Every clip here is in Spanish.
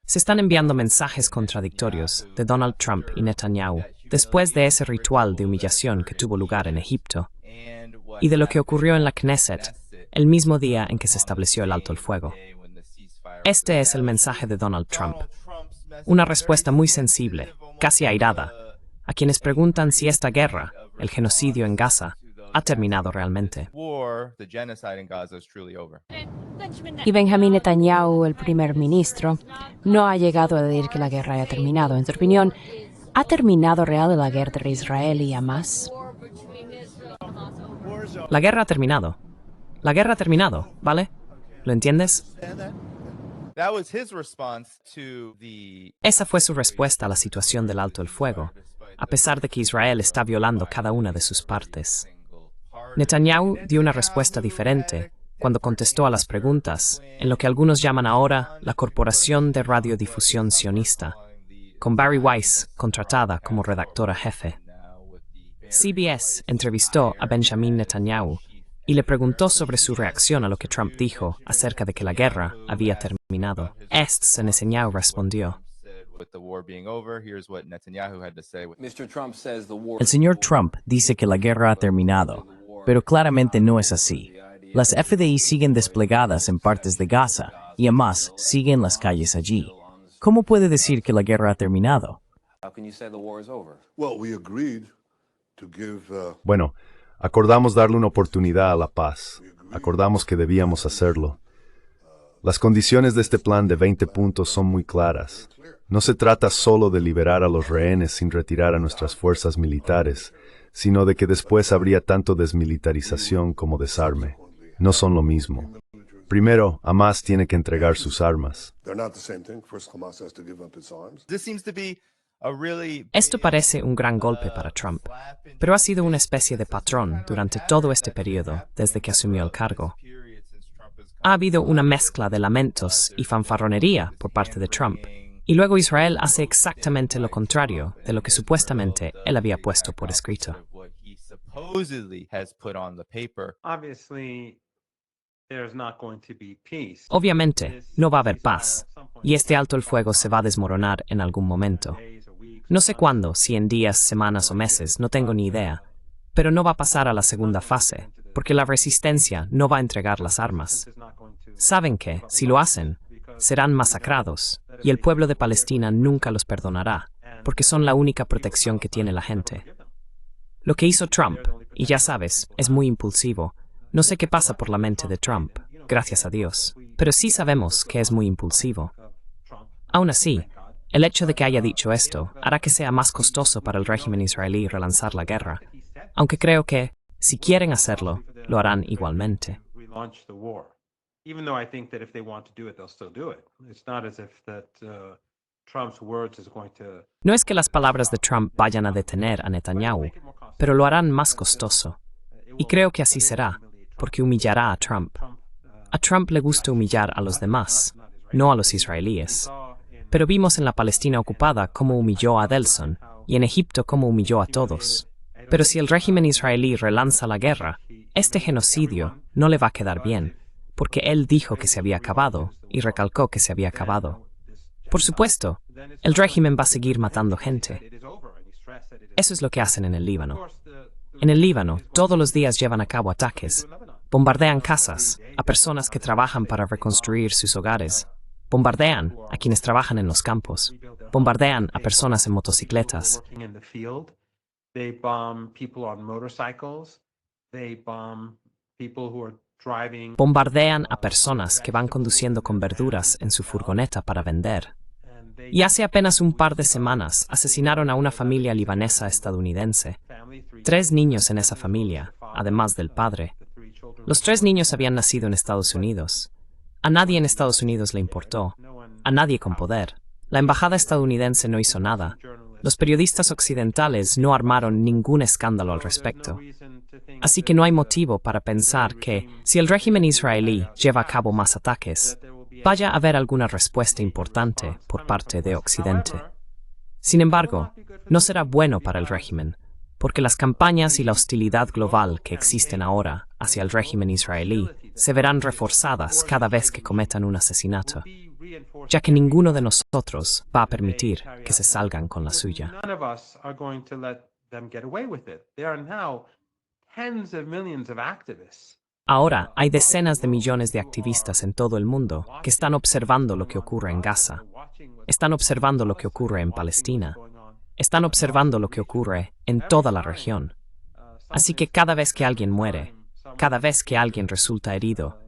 Se están enviando mensajes contradictorios de Donald Trump y Netanyahu después de ese ritual de humillación que tuvo lugar en Egipto y de lo que ocurrió en la Knesset el mismo día en que se estableció el alto el fuego. Este es el mensaje de Donald Trump. Una respuesta muy sensible, casi airada, a quienes preguntan si esta guerra, el genocidio en Gaza, ha terminado realmente. Y Benjamín Netanyahu, el primer ministro, no ha llegado a decir que la guerra haya terminado. En su opinión, ¿ha terminado real la guerra entre Israel y Hamas? La guerra ha terminado. La guerra ha terminado, ¿vale? ¿Lo entiendes? Esa fue su respuesta a la situación del alto el fuego, a pesar de que Israel está violando cada una de sus partes. Netanyahu dio una respuesta diferente cuando contestó a las preguntas en lo que algunos llaman ahora la Corporación de Radiodifusión Sionista, con Bari Weiss contratada como redactora jefe. CBS entrevistó a Benjamin Netanyahu y le preguntó sobre su reacción a lo que Trump dijo acerca de que la guerra había terminado. Netanyahu respondió: El señor Trump dice que la guerra ha terminado, pero claramente no es así. Las FDI siguen desplegadas en partes de Gaza y Hamas sigue en las calles allí. ¿Cómo puede decir que la guerra ha terminado? Bueno, acordamos darle una oportunidad a la paz. Acordamos que debíamos hacerlo. Las condiciones de este plan de 20 puntos son muy claras. No se trata solo de liberar a los rehenes sin retirar a nuestras fuerzas militares, sino de que después habría tanto desmilitarización como desarme. No son lo mismo. Primero, Hamas tiene que entregar sus armas. Esto parece un gran golpe para Trump, pero ha sido una especie de patrón durante todo este periodo desde que asumió el cargo. Ha habido una mezcla de lamentos y fanfarronería por parte de Trump, y luego Israel hace exactamente lo contrario de lo que supuestamente él había puesto por escrito. Obviamente, no va a haber paz, y este alto el fuego se va a desmoronar en algún momento. No sé cuándo, si en días, semanas o meses, no tengo ni idea, pero no va a pasar a la segunda fase, porque la resistencia no va a entregar las armas. Saben que, si lo hacen, serán masacrados, y el pueblo de Palestina nunca los perdonará, porque son la única protección que tiene la gente. Lo que hizo Trump, y ya sabes, es muy impulsivo. No sé qué pasa por la mente de Trump, gracias a Dios, pero sí sabemos que es muy impulsivo. Aún así, el hecho de que haya dicho esto hará que sea más costoso para el régimen israelí relanzar la guerra, aunque creo que, si quieren hacerlo, lo harán igualmente. No es que las palabras de Trump vayan a detener a Netanyahu, pero lo harán más costoso. Y creo que así será, porque humillará a Trump. A Trump le gusta humillar a los demás, no a los israelíes. Pero vimos en la Palestina ocupada cómo humilló a Adelson, y en Egipto cómo humilló a todos. Pero si el régimen israelí relanza la guerra, este genocidio no le va a quedar bien, porque él dijo que se había acabado, y recalcó que se había acabado. Por supuesto, el régimen va a seguir matando gente. Eso es lo que hacen en el Líbano. En el Líbano, todos los días llevan a cabo ataques. Bombardean casas, a personas que trabajan para reconstruir sus hogares. Bombardean a quienes trabajan en los campos. Bombardean a personas en motocicletas. Bombardean a personas que van conduciendo con verduras en su furgoneta para vender. Y hace apenas un par de semanas asesinaron a una familia libanesa estadounidense. 3 niños en esa familia, además del padre. Los 3 niños habían nacido en Estados Unidos. A nadie en Estados Unidos le importó. A nadie con poder. La embajada estadounidense no hizo nada. Los periodistas occidentales no armaron ningún escándalo al respecto. Así que no hay motivo para pensar que, si el régimen israelí lleva a cabo más ataques, vaya a haber alguna respuesta importante por parte de Occidente. Sin embargo, no será bueno para el régimen, porque las campañas y la hostilidad global que existen ahora hacia el régimen israelí se verán reforzadas cada vez que cometan un asesinato, ya que ninguno de nosotros va a permitir que se salgan con la suya. Ahora hay decenas de millones de activistas en todo el mundo que están observando lo que ocurre en Gaza, están observando lo que ocurre en Palestina, están observando lo que ocurre en toda la región. Así que cada vez que alguien muere, cada vez que alguien resulta herido,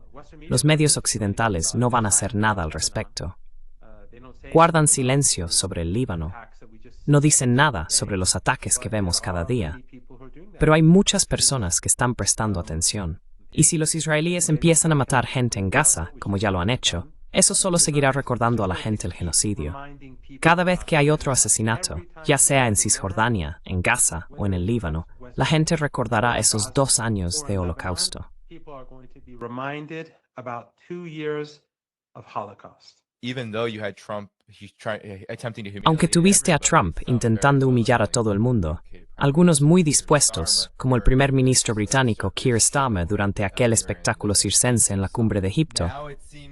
los medios occidentales no van a hacer nada al respecto. Guardan silencio sobre el Líbano. No dicen nada sobre los ataques que vemos cada día. Pero hay muchas personas que están prestando atención. Y si los israelíes empiezan a matar gente en Gaza, como ya lo han hecho, eso solo seguirá recordando a la gente el genocidio. Cada vez que hay otro asesinato, ya sea en Cisjordania, en Gaza o en el Líbano, la gente recordará esos 2 años de holocausto. Aunque tuviste a Trump intentando humillar a todo el mundo, algunos muy dispuestos, como el primer ministro británico Keir Starmer durante aquel espectáculo circense en la cumbre de Egipto,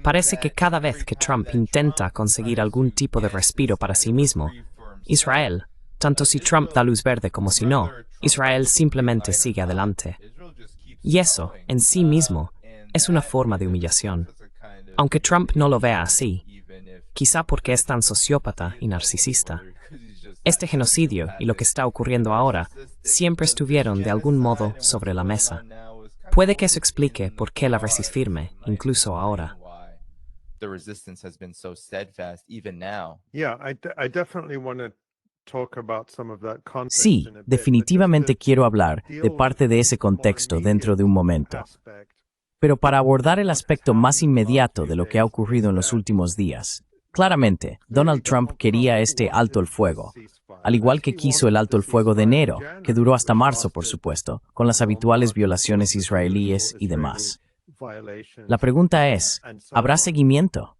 parece que cada vez que Trump intenta conseguir algún tipo de respiro para sí mismo, Israel, tanto si Trump da luz verde como si no, Israel simplemente sigue adelante. Y eso, en sí mismo, es una forma de humillación. Aunque Trump no lo vea así, quizá porque es tan sociópata y narcisista. Este genocidio y lo que está ocurriendo ahora siempre estuvieron de algún modo sobre la mesa. Puede que eso explique por qué la resiste firme, incluso ahora. Sí, definitivamente quiero hablar de parte de ese contexto dentro de un momento. Pero para abordar el aspecto más inmediato de lo que ha ocurrido en los últimos días, claramente, Donald Trump quería este alto el fuego, al igual que quiso el alto el fuego de enero, que duró hasta marzo, por supuesto, con las habituales violaciones israelíes y demás. La pregunta es, ¿habrá seguimiento?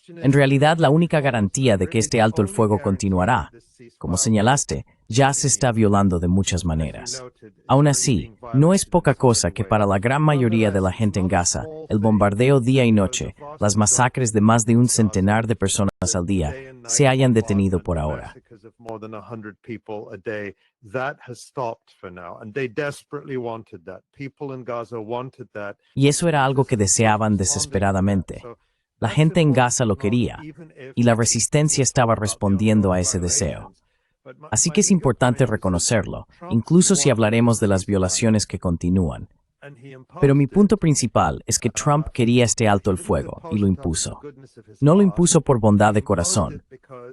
En realidad, la única garantía de que este alto el fuego continuará, como señalaste, ya se está violando de muchas maneras. Aún así, no es poca cosa que para la gran mayoría de la gente en Gaza, el bombardeo día y noche, las masacres de más de un centenar de personas al día, se hayan detenido por ahora. Y eso era algo que deseaban desesperadamente. La gente en Gaza lo quería, y la resistencia estaba respondiendo a ese deseo. Así que es importante reconocerlo, incluso si hablaremos de las violaciones que continúan. Pero mi punto principal es que Trump quería este alto el fuego, y lo impuso. No lo impuso por bondad de corazón.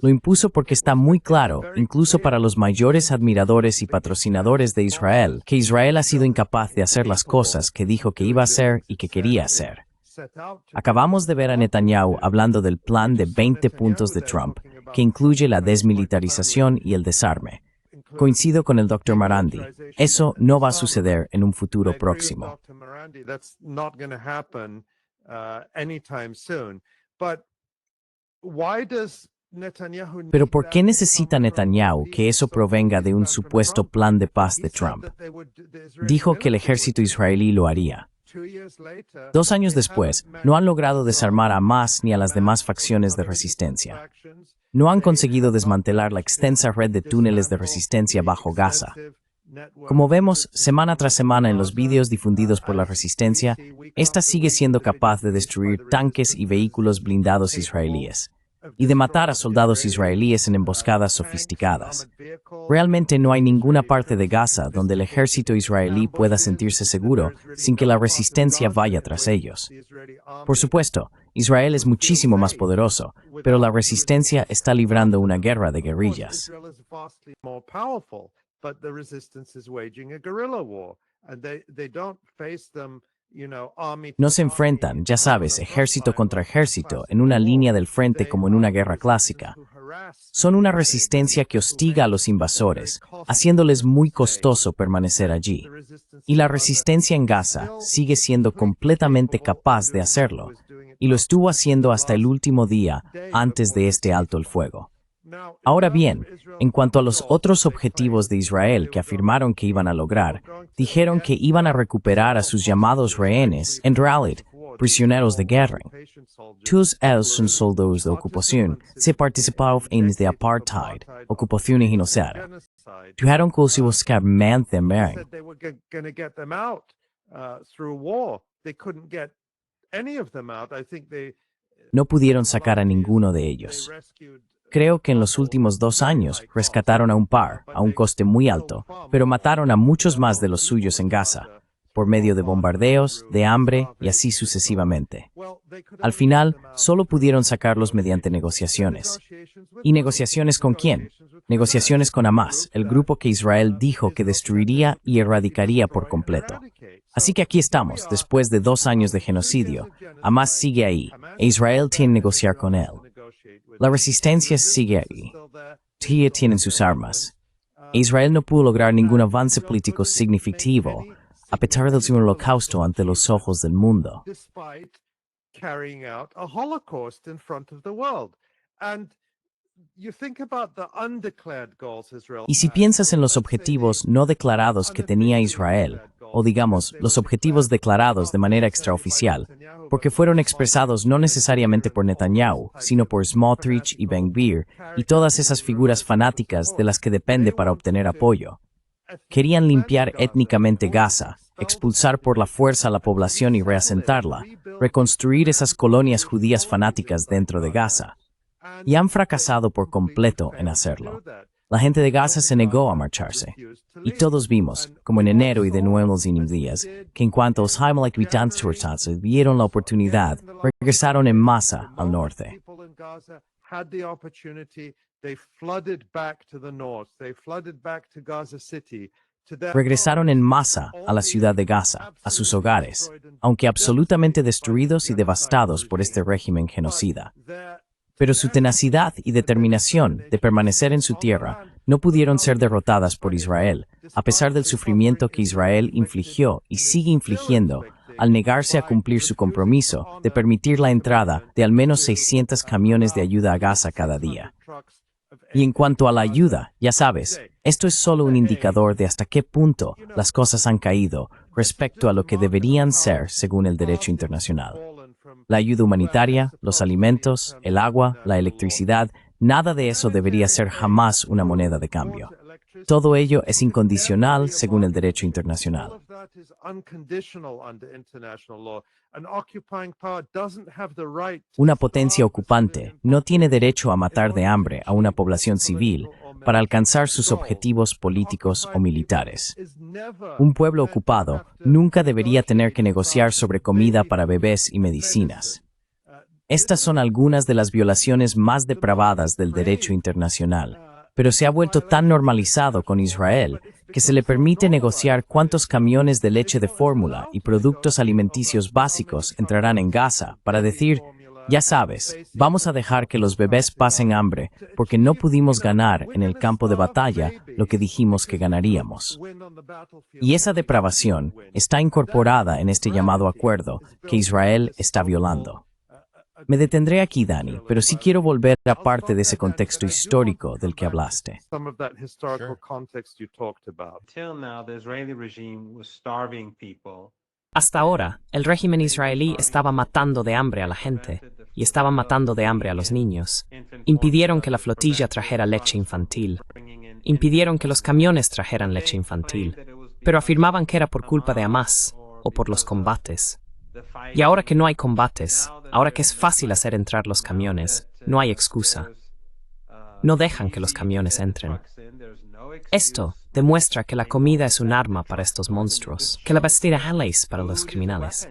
Lo impuso porque está muy claro, incluso para los mayores admiradores y patrocinadores de Israel, que Israel ha sido incapaz de hacer las cosas que dijo que iba a hacer y que quería hacer. Acabamos de ver a Netanyahu hablando del plan de 20 puntos de Trump, que incluye la desmilitarización y el desarme. Coincido con el Dr. Marandi. Eso no va a suceder en un futuro próximo. Pero ¿por qué necesita Netanyahu que eso provenga de un supuesto plan de paz de Trump? Dijo que el ejército israelí lo haría. 2 años después, no han logrado desarmar a Hamas ni a las demás facciones de resistencia. No han conseguido desmantelar la extensa red de túneles de resistencia bajo Gaza. Como vemos semana tras semana en los vídeos difundidos por la resistencia, esta sigue siendo capaz de destruir tanques y vehículos blindados israelíes, y de matar a soldados israelíes en emboscadas sofisticadas. Realmente no hay ninguna parte de Gaza donde el ejército israelí pueda sentirse seguro sin que la resistencia vaya tras ellos. Por supuesto, Israel es muchísimo más poderoso, pero la resistencia está librando una guerra de guerrillas. No se enfrentan, ya sabes, ejército contra ejército, en una línea del frente como en una guerra clásica. Son una resistencia que hostiga a los invasores, haciéndoles muy costoso permanecer allí. Y la resistencia en Gaza sigue siendo completamente capaz de hacerlo, y lo estuvo haciendo hasta el último día antes de este alto el fuego. Ahora bien, en cuanto a los otros objetivos de Israel que afirmaron que iban a lograr, dijeron que iban a recuperar a sus llamados rehenes, en realidad, prisioneros de guerra. Todos ellos son soldados de ocupación, se participaron en de apartheid, ocupación y genocidio. Dijeron que se buscar mantener. No pudieron sacar a ninguno de ellos. Creo que en los últimos 2 años rescataron a un par, a un coste muy alto, pero mataron a muchos más de los suyos en Gaza, por medio de bombardeos, de hambre y así sucesivamente. Al final, solo pudieron sacarlos mediante negociaciones. ¿Y negociaciones con quién? Negociaciones con Hamas, el grupo que Israel dijo que destruiría y erradicaría por completo. Así que aquí estamos, después de 2 años de genocidio. Hamas sigue ahí, e Israel tiene que negociar con él. La resistencia sigue ahí. Todavía tienen sus armas. E Israel no pudo lograr ningún avance político significativo, a pesar del holocausto ante los ojos del mundo. Y si piensas en los objetivos no declarados que tenía Israel, o digamos, los objetivos declarados de manera extraoficial, porque fueron expresados no necesariamente por Netanyahu, sino por Smotrich y Ben-Gvir, y todas esas figuras fanáticas de las que depende para obtener apoyo. Querían limpiar étnicamente Gaza, expulsar por la fuerza a la población y reasentarla, reconstruir esas colonias judías fanáticas dentro de Gaza. Y han fracasado por completo en hacerlo. La gente de Gaza se negó a marcharse. Y todos vimos, como en enero y de nuevo en los días, que en cuanto los habitantes vieron la oportunidad, regresaron en masa al norte. Regresaron en masa a la ciudad de Gaza, a sus hogares, aunque absolutamente destruidos y devastados por este régimen genocida. Pero su tenacidad y determinación de permanecer en su tierra no pudieron ser derrotadas por Israel, a pesar del sufrimiento que Israel infligió y sigue infligiendo al negarse a cumplir su compromiso de permitir la entrada de al menos 600 camiones de ayuda a Gaza cada día. Y en cuanto a la ayuda, ya sabes, esto es solo un indicador de hasta qué punto las cosas han caído respecto a lo que deberían ser según el derecho internacional. La ayuda humanitaria, los alimentos, el agua, la electricidad, nada de eso debería ser jamás una moneda de cambio. Todo ello es incondicional según el derecho internacional. Una potencia ocupante no tiene derecho a matar de hambre a una población civil para alcanzar sus objetivos políticos o militares. Un pueblo ocupado nunca debería tener que negociar sobre comida para bebés y medicinas. Estas son algunas de las violaciones más depravadas del derecho internacional, pero se ha vuelto tan normalizado con Israel que se le permite negociar cuántos camiones de leche de fórmula y productos alimenticios básicos entrarán en Gaza para decir, ya sabes, vamos a dejar que los bebés pasen hambre porque no pudimos ganar en el campo de batalla lo que dijimos que ganaríamos. Y esa depravación está incorporada en este llamado acuerdo que Israel está violando. Me detendré aquí, Dani, pero sí quiero volver a parte de ese contexto histórico del que hablaste. Hasta ahora, el régimen israelí estaba matando de hambre a la gente y estaba matando de hambre a los niños. Impidieron que la flotilla trajera leche infantil. Impidieron que los camiones trajeran leche infantil. Pero afirmaban que era por culpa de Hamas o por los combates. Y ahora que no hay combates, ahora que es fácil hacer entrar los camiones, no hay excusa. No dejan que los camiones entren. Esto demuestra que la comida es un arma para estos monstruos, que la vestida es para los criminales.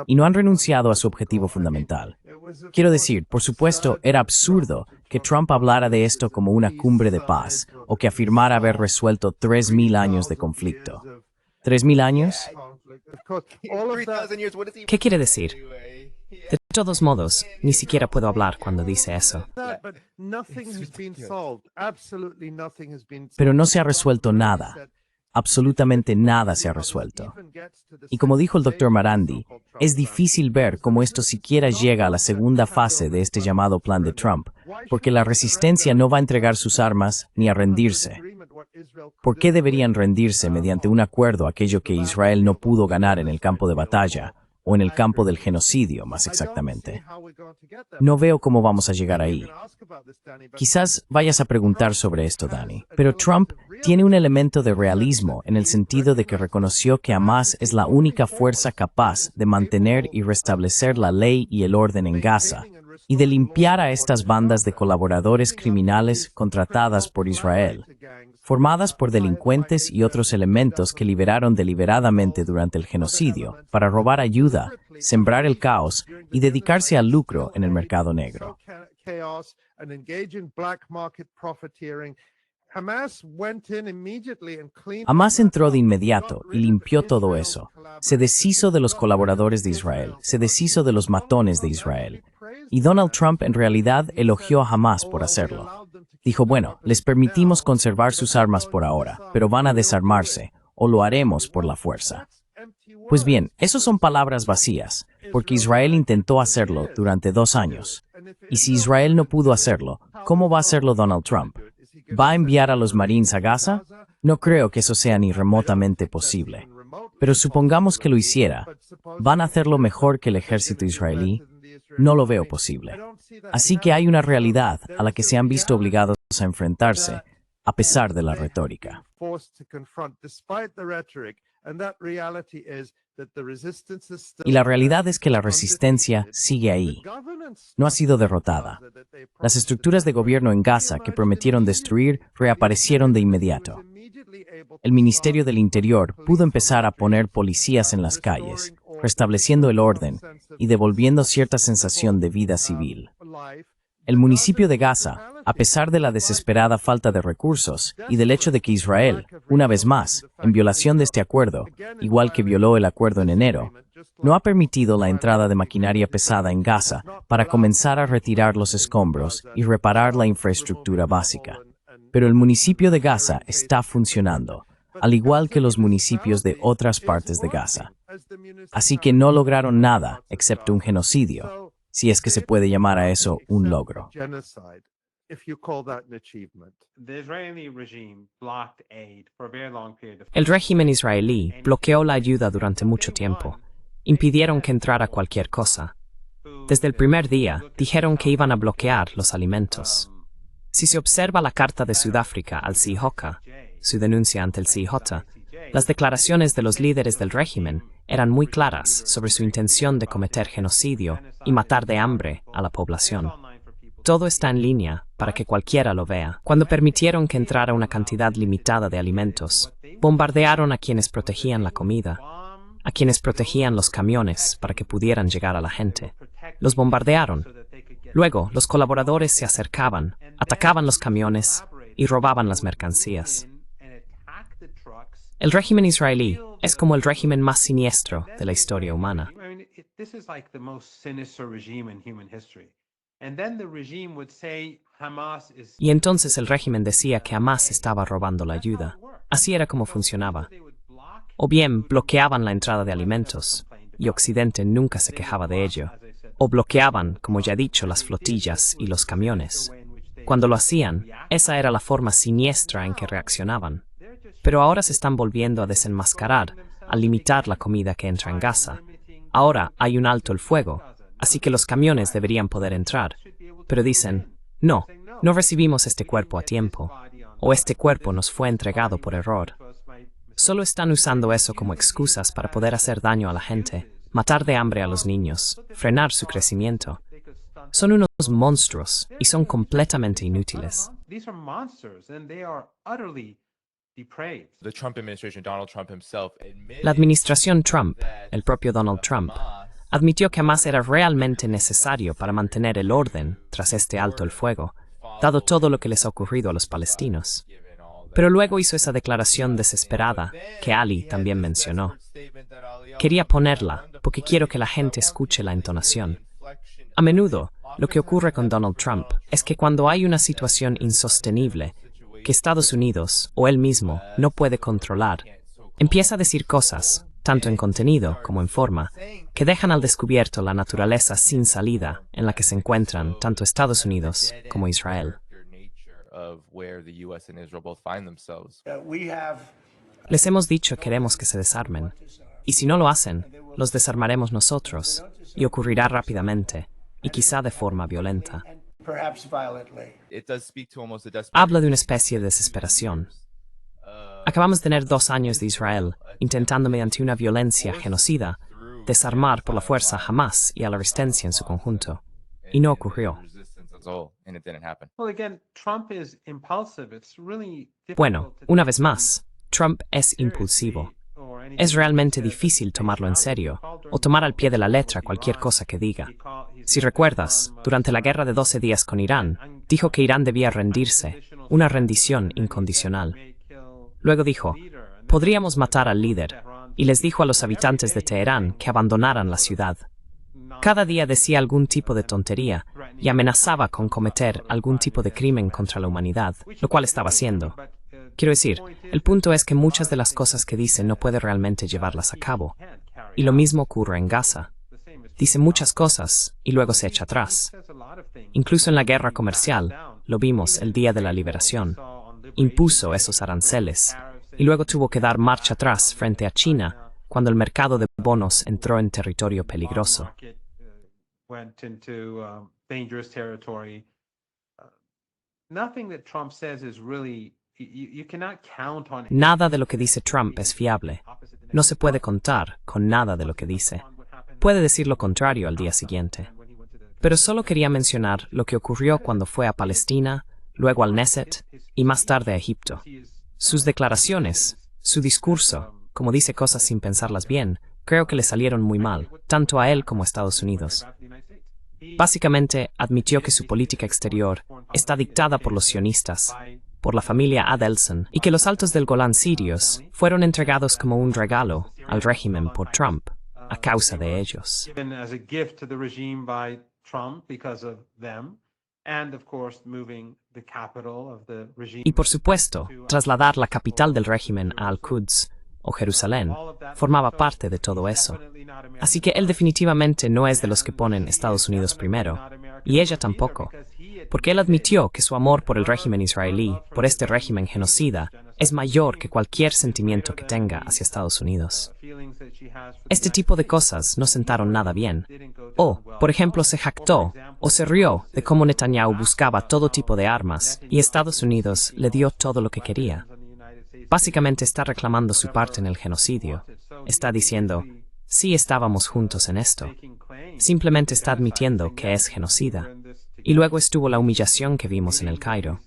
Y no han renunciado a su objetivo fundamental. Quiero decir, por supuesto, era absurdo que Trump hablara de esto como una cumbre de paz, o que afirmara haber resuelto 3.000 años de conflicto. ¿3.000 años? ¿Qué quiere decir? De todos modos, ni siquiera puedo hablar cuando dice eso. Pero no se ha resuelto nada. absolutamente nada se ha resuelto. Y como dijo el Dr. Marandi, es difícil ver cómo esto siquiera llega a la segunda fase de este llamado plan de Trump, porque la resistencia no va a entregar sus armas ni a rendirse. ¿Por qué deberían rendirse mediante un acuerdo aquello que Israel no pudo ganar en el campo de batalla, o en el campo del genocidio, más exactamente? No veo cómo vamos a llegar ahí. Quizás vayas a preguntar sobre esto, Danny, pero Trump tiene un elemento de realismo en el sentido de que reconoció que Hamás es la única fuerza capaz de mantener y restablecer la ley y el orden en Gaza, y de limpiar a estas bandas de colaboradores criminales contratadas por Israel, formadas por delincuentes y otros elementos que liberaron deliberadamente durante el genocidio para robar ayuda, sembrar el caos y dedicarse al lucro en el mercado negro. Hamás entró de inmediato y limpió todo eso. Se deshizo de los colaboradores de Israel, se deshizo de los matones de Israel. Y Donald Trump en realidad elogió a Hamás por hacerlo. Dijo, bueno, les permitimos conservar sus armas por ahora, pero van a desarmarse, o lo haremos por la fuerza. Pues bien, eso son palabras vacías, porque Israel intentó hacerlo durante 2 años. Y si Israel no pudo hacerlo, ¿cómo va a hacerlo Donald Trump? ¿Va a enviar a los Marines a Gaza? No creo que eso sea ni remotamente posible. Pero supongamos que lo hiciera. ¿Van a hacerlo mejor que el ejército israelí? No lo veo posible. Así que hay una realidad a la que se han visto obligados a enfrentarse, a pesar de la retórica. Y la realidad es que la resistencia sigue ahí. No ha sido derrotada. Las estructuras de gobierno en Gaza que prometieron destruir reaparecieron de inmediato. El Ministerio del Interior pudo empezar a poner policías en las calles, restableciendo el orden y devolviendo cierta sensación de vida civil. El municipio de Gaza, a pesar de la desesperada falta de recursos y del hecho de que Israel, una vez más, en violación de este acuerdo, igual que violó el acuerdo en enero, no ha permitido la entrada de maquinaria pesada en Gaza para comenzar a retirar los escombros y reparar la infraestructura básica. Pero el municipio de Gaza está funcionando, al igual que los municipios de otras partes de Gaza. Así que no lograron nada excepto un genocidio, si es que se puede llamar a eso un logro. El régimen israelí bloqueó la ayuda durante mucho tiempo. Impidieron que entrara cualquier cosa. Desde el primer día, dijeron que iban a bloquear los alimentos. Si se observa la carta de Sudáfrica al CIJOC, su denuncia ante el CIJ, las declaraciones de los líderes del régimen eran muy claras sobre su intención de cometer genocidio y matar de hambre a la población. Todo está en línea para que cualquiera lo vea. Cuando permitieron que entrara una cantidad limitada de alimentos, bombardearon a quienes protegían la comida, a quienes protegían los camiones para que pudieran llegar a la gente. Los bombardearon. Luego, los colaboradores se acercaban, atacaban los camiones y robaban las mercancías. El régimen israelí es como el régimen más siniestro de la historia humana. Y entonces el régimen decía que Hamás estaba robando la ayuda. Así era como funcionaba. O bien bloqueaban la entrada de alimentos, y Occidente nunca se quejaba de ello. O bloqueaban, como ya he dicho, las flotillas y los camiones. Cuando lo hacían, esa era la forma siniestra en que reaccionaban. Pero ahora se están volviendo a desenmascarar, a limitar la comida que entra en Gaza. Ahora hay un alto el fuego, así que los camiones deberían poder entrar. Pero dicen, no recibimos este cuerpo a tiempo, o este cuerpo nos fue entregado por error. Solo están usando eso como excusas para poder hacer daño a la gente, matar de hambre a los niños, frenar su crecimiento. Son unos monstruos y son completamente inútiles. La administración Trump, el propio Donald Trump, admitió que Hamás era realmente necesario para mantener el orden tras este alto el fuego, dado todo lo que les ha ocurrido a los palestinos. Pero luego hizo esa declaración desesperada que Ali también mencionó. Quería ponerla porque quiero que la gente escuche la entonación. A menudo, lo que ocurre con Donald Trump es que cuando hay una situación insostenible, que Estados Unidos o él mismo no puede controlar, empieza a decir cosas, tanto en contenido como en forma, que dejan al descubierto la naturaleza sin salida en la que se encuentran tanto Estados Unidos como Israel. Les hemos dicho que queremos que se desarmen, y si no lo hacen, los desarmaremos nosotros, y ocurrirá rápidamente, y quizá de forma violenta. Habla de una especie de desesperación. Acabamos de tener 2 años de Israel intentando mediante una violencia genocida desarmar por la fuerza a Hamas y a la resistencia en su conjunto, y no ocurrió. Bueno, una vez más, Trump es impulsivo. Es realmente difícil tomarlo en serio o tomar al pie de la letra cualquier cosa que diga. Si recuerdas, durante la guerra de 12 días con Irán, dijo que Irán debía rendirse, una rendición incondicional. Luego dijo, podríamos matar al líder, y les dijo a los habitantes de Teherán que abandonaran la ciudad. Cada día decía algún tipo de tontería y amenazaba con cometer algún tipo de crimen contra la humanidad, lo cual estaba haciendo. Quiero decir, el punto es que muchas de las cosas que dice no puede realmente llevarlas a cabo. Y lo mismo ocurre en Gaza. Dice muchas cosas y luego se echa atrás. Incluso en la guerra comercial, lo vimos el día de la liberación. Impuso esos aranceles y luego tuvo que dar marcha atrás frente a China cuando el mercado de bonos entró en territorio peligroso. Nada de lo que dice Trump es fiable. No se puede contar con nada de lo que dice. Puede decir lo contrario al día siguiente. Pero solo quería mencionar lo que ocurrió cuando fue a Palestina, luego al Knesset y más tarde a Egipto. Sus declaraciones, su discurso, como dice cosas sin pensarlas bien, creo que le salieron muy mal, tanto a él como a Estados Unidos. Básicamente, admitió que su política exterior está dictada por los sionistas, por la familia Adelson, y que los altos del Golán sirios fueron entregados como un regalo al régimen por Trump, a causa de ellos. Y por supuesto, trasladar la capital del régimen a Al-Quds, o Jerusalén, formaba parte de todo eso. Así que él definitivamente no es de los que ponen Estados Unidos primero, y ella tampoco, porque él admitió que su amor por el régimen israelí, por este régimen genocida, es mayor que cualquier sentimiento que tenga hacia Estados Unidos. Este tipo de cosas no sentaron nada bien. O, por ejemplo, se jactó o se rió de cómo Netanyahu buscaba todo tipo de armas y Estados Unidos le dio todo lo que quería. Básicamente está reclamando su parte en el genocidio. Está diciendo, sí estábamos juntos en esto. Simplemente está admitiendo que es genocida. Y luego estuvo la humillación que vimos en el Cairo.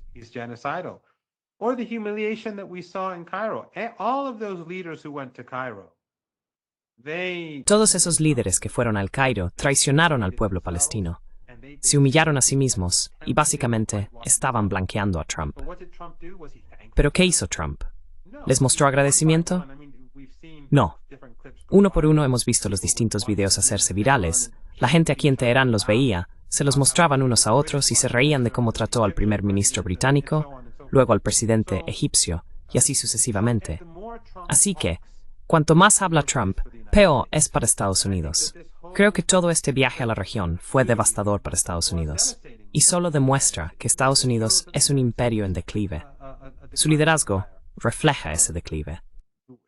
Todos esos líderes que fueron al Cairo traicionaron al pueblo palestino. Se humillaron a sí mismos y básicamente estaban blanqueando a Trump. ¿Pero qué hizo Trump? ¿Les mostró agradecimiento? No. Uno por uno hemos visto los distintos videos hacerse virales. La gente aquí en Teherán los veía, se los mostraban unos a otros y se reían de cómo trató al primer ministro británico, luego al presidente egipcio, y así sucesivamente. Así que, cuanto más habla Trump, peor es para Estados Unidos. Creo que todo este viaje a la región fue devastador para Estados Unidos, y solo demuestra que Estados Unidos es un imperio en declive. Su liderazgo refleja ese declive.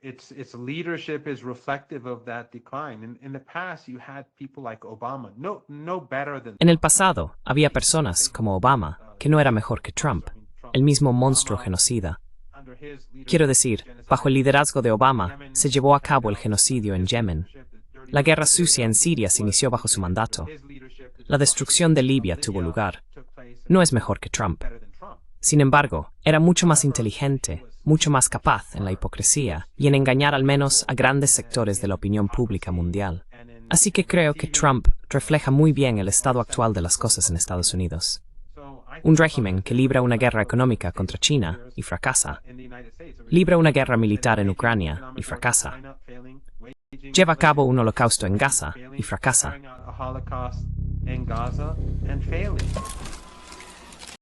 Its leadership is reflective of that decline. In the past, you had people like Obama, no better than. En el pasado, había personas como Obama, que no era mejor que Trump, el mismo monstruo genocida. Quiero decir, bajo el liderazgo de Obama, se llevó a cabo el genocidio en Yemen. La guerra sucia en Siria se inició bajo su mandato. La destrucción de Libia tuvo lugar. No es mejor que Trump. Sin embargo, era mucho más inteligente, mucho más capaz en la hipocresía y en engañar al menos a grandes sectores de la opinión pública mundial. Así que creo que Trump refleja muy bien el estado actual de las cosas en Estados Unidos. Un régimen que libra una guerra económica contra China y fracasa. Libra una guerra militar en Ucrania y fracasa. Lleva a cabo un holocausto en Gaza y fracasa.